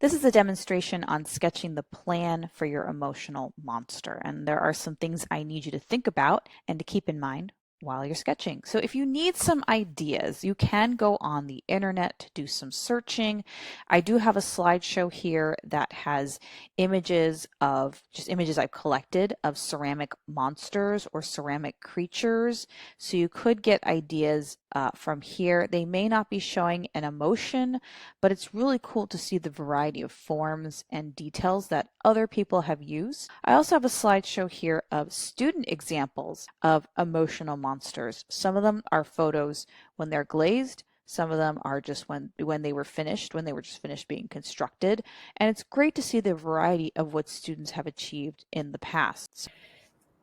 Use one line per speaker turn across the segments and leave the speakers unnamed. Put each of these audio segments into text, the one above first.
This is a demonstration on sketching the plan for your emotional monster, and there are some things I need you to think about and to keep in mind while you're sketching. So if you need some ideas, you can go on the internet to do some searching. I do have a slideshow here that has images of just images I've collected of ceramic monsters or ceramic creatures. So you could get ideas from here. They may not be showing an emotion, but it's really cool to see the variety of forms and details that other people have used. I also have a slideshow here of student examples of emotional monsters. Some of them are photos when they're glazed. Some of them are just when they were finished, when they were just finished being constructed. And it's great to see the variety of what students have achieved in the past.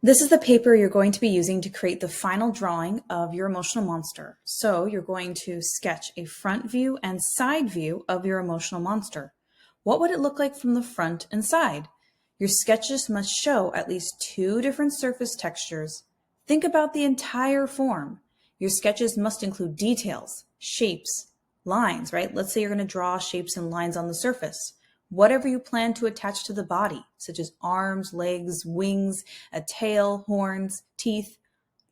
This is the paper you're going to be using to create the final drawing of your emotional monster. So you're going to sketch a front view and side view of your emotional monster. What would it look like from the front and side? Your sketches must show at least 2 different surface textures. Think about the entire form. Your sketches must include details, shapes, lines, right? Let's say you're going to draw shapes and lines on the surface. Whatever you plan to attach to the body, such as arms, legs, wings, a tail, horns, teeth.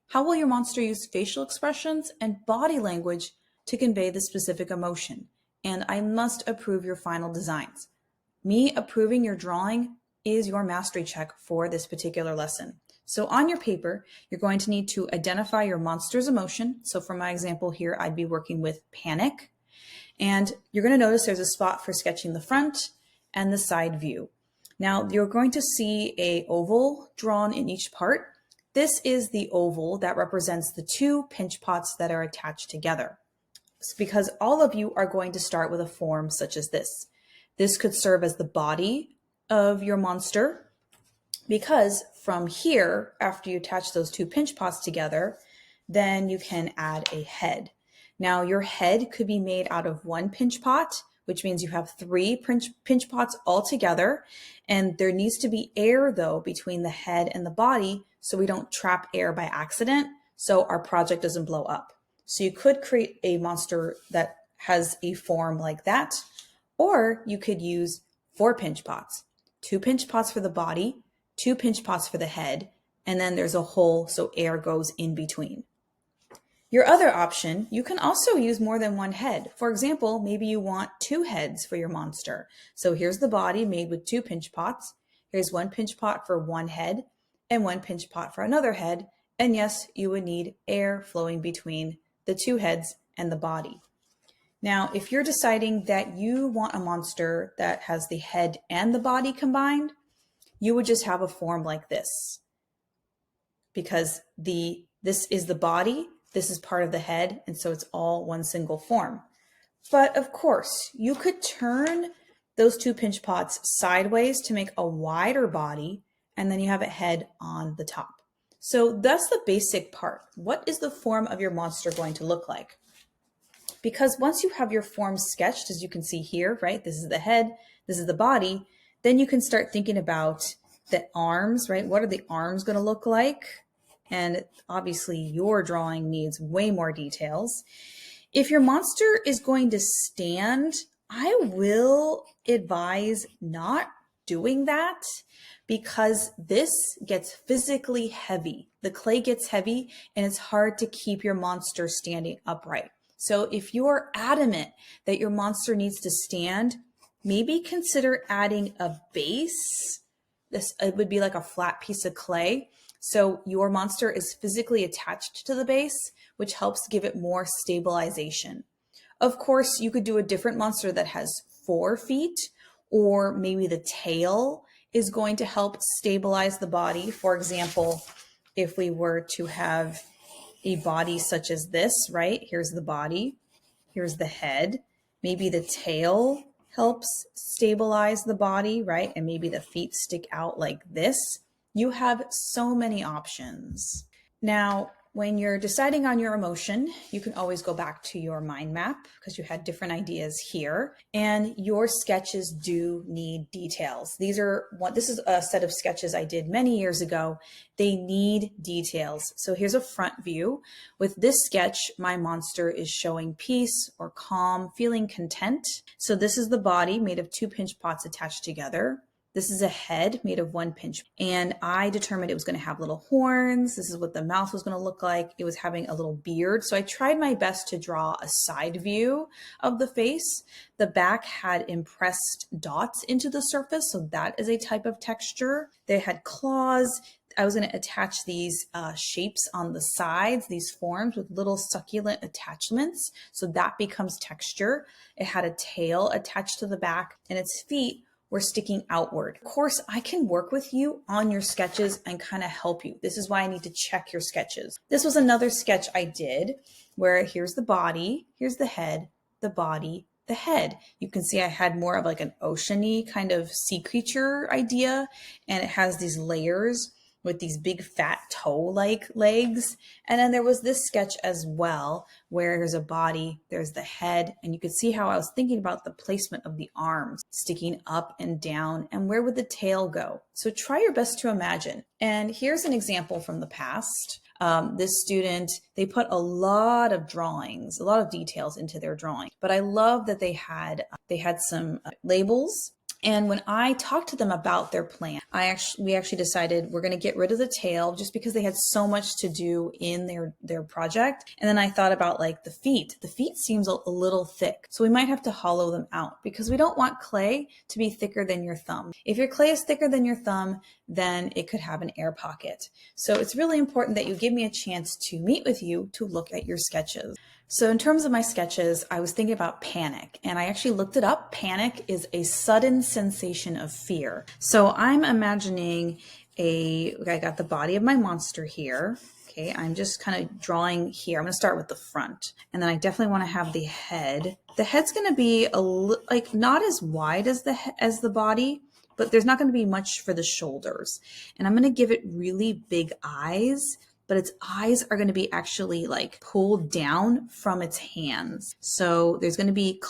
How will your monster use facial expressions and body language to convey the specific emotion? And I must approve your final designs. Me approving your drawing is your mastery check for this particular lesson. So on your paper, you're going to need to identify your monster's emotion. So for my example here, I'd be working with panic. And you're going to notice there's a spot for sketching the front and the side view. Now you're going to see a oval drawn in each part. This is the oval that represents the 2 pinch pots that are attached together. It's because all of you are going to start with a form such as this. This could serve as the body of your monster, because from here, after you attach those 2 pinch pots together, then you can add a head. Now your head could be made out of 1 pinch pot, which means you have 3 pinch pots all together. And there needs to be air though between the head and the body so we don't trap air by accident, so our project doesn't blow up. So you could create a monster that has a form like that, or you could use 4 pinch pots, 2 pinch pots for the body, 2 pinch pots for the head, and then there's a hole so air goes in between. Your other option, you can also use more than 1 head. For example, maybe you want 2 heads for your monster. So here's the body made with 2 pinch pots. Here's 1 pinch pot for 1 head and 1 pinch pot for another head. And yes, you would need air flowing between the 2 heads and the body. Now, if you're deciding that you want a monster that has the head and the body combined, you would just have a form like this, because this is the body, this is part of the head, and so it's all one single form. But of course, you could turn those 2 pinch pots sideways to make a wider body, and then you have a head on the top. So that's the basic part. What is the form of your monster going to look like? Because once you have your form sketched, as you can see here, right? This is the head, this is the body, then you can start thinking about the arms, right? What are the arms going to look like? And obviously your drawing needs way more details. If your monster is going to stand, I will advise not doing that, because this gets physically heavy. The clay gets heavy and it's hard to keep your monster standing upright. So if you're adamant that your monster needs to stand, maybe consider adding a base. It would be like a flat piece of clay. So your monster is physically attached to the base, which helps give it more stabilization. Of course, you could do a different monster that has 4 feet, or maybe the tail is going to help stabilize the body. For example, if we were to have a body such as this, right? Here's the body, here's the head. Maybe the tail helps stabilize the body, right? And maybe the feet stick out like this. You have so many options. Now, When you're deciding on your emotion, you can always go back to your mind map because you had different ideas here. And your sketches do need details. This is a set of sketches I did many years ago. They need details. So here's a front view. With this sketch, my monster is showing peace or calm, feeling content. So this is the body made of 2 pinch pots attached together. This is a head made of 1 pinch. And I determined it was going to have little horns. This is what the mouth was going to look like. It was having a little beard. So I tried my best to draw a side view of the face. The back had impressed dots into the surface. So that is a type of texture. They had claws. I was going to attach these shapes on the sides, these forms with little succulent attachments. So that becomes texture. It had a tail attached to the back, and its feet were sticking outward. Of course, I can work with you on your sketches and kind of help you. This is why I need to check your sketches. This was another sketch I did where here's the body, here's the head, the body, the head. You can see I had more of like an ocean-y kind of sea creature idea, and it has these layers with these big fat toe-like legs. And then there was this sketch as well, where there's a body, there's the head, and you could see how I was thinking about the placement of the arms sticking up and down, and where would the tail go? So try your best to imagine. And here's an example from the past. This student, they put a lot of drawings, a lot of details into their drawing, but I love that they had some labels. And when I talked to them about their plan, we actually decided we're going to get rid of the tail just because they had so much to do in their project. And then I thought about like the feet. The feet seems a little thick, so we might have to hollow them out because we don't want clay to be thicker than your thumb. If your clay is thicker than your thumb, then it could have an air pocket. So it's really important that you give me a chance to meet with you to look at your sketches. So in terms of my sketches, I was thinking about panic, and I actually looked it up. Panic is a sudden sensation of fear. So I'm imagining I got the body of my monster here. Okay, I'm just kind of drawing here. I'm going to start with the front, and then I definitely want to have the head. The head's going to be like not as wide as the body, but there's not going to be much for the shoulders. And I'm going to give it really big eyes, but its eyes are going to be actually like pulled down from its hands. So there's going to be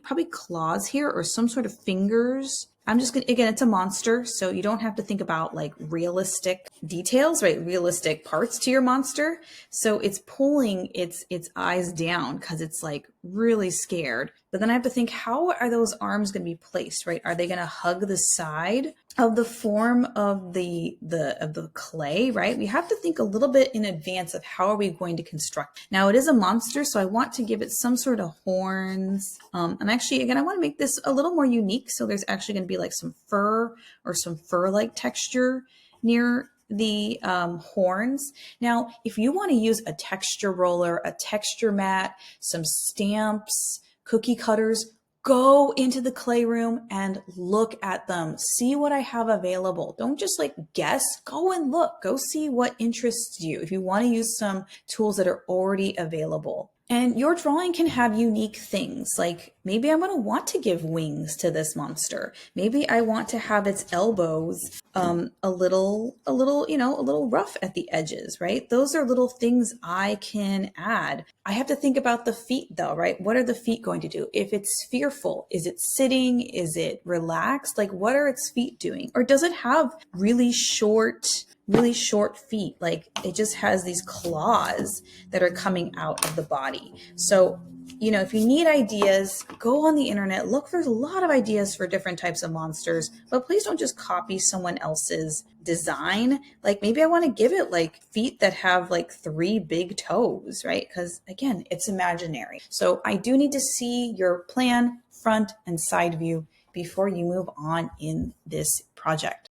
probably claws here or some sort of fingers. I'm just going to, again, it's a monster, so you don't have to think about like realistic details, right? Realistic parts to your monster. So it's pulling its eyes down because it's like really scared. But then I have to think, how are those arms going to be placed, right? Are they going to hug the side of the form of the clay, right? We have to think a little bit in advance of how are we going to construct. Now it is a monster, so I want to give it some sort of horns. And actually, again, I want to make this a little more unique. So there's actually going to be like some fur or some fur-like texture near the horns. Now, if you want to use a texture roller, a texture mat, some stamps, cookie cutters, go into the clay room and look at them. See what I have available. Don't just like guess. Go and look. Go see what interests you if you want to use some tools that are already available. And your drawing can have unique things. Like maybe I'm going to want to give wings to this monster. Maybe I want to have its elbows a little, rough at the edges, right? Those are little things I can add. I have to think about the feet though, right? What are the feet going to do? If it's fearful, is it sitting? Is it relaxed? Like what are its feet doing? Or does it have really short feet? Like it just has these claws that are coming out of the body. So, if you need ideas, go on the internet, look. There's a lot of ideas for different types of monsters, but please don't just copy someone else's design. Like maybe I want to give it like feet that have like 3 big toes, right? Because again, it's imaginary. So I do need to see your plan, front and side view before you move on in this project.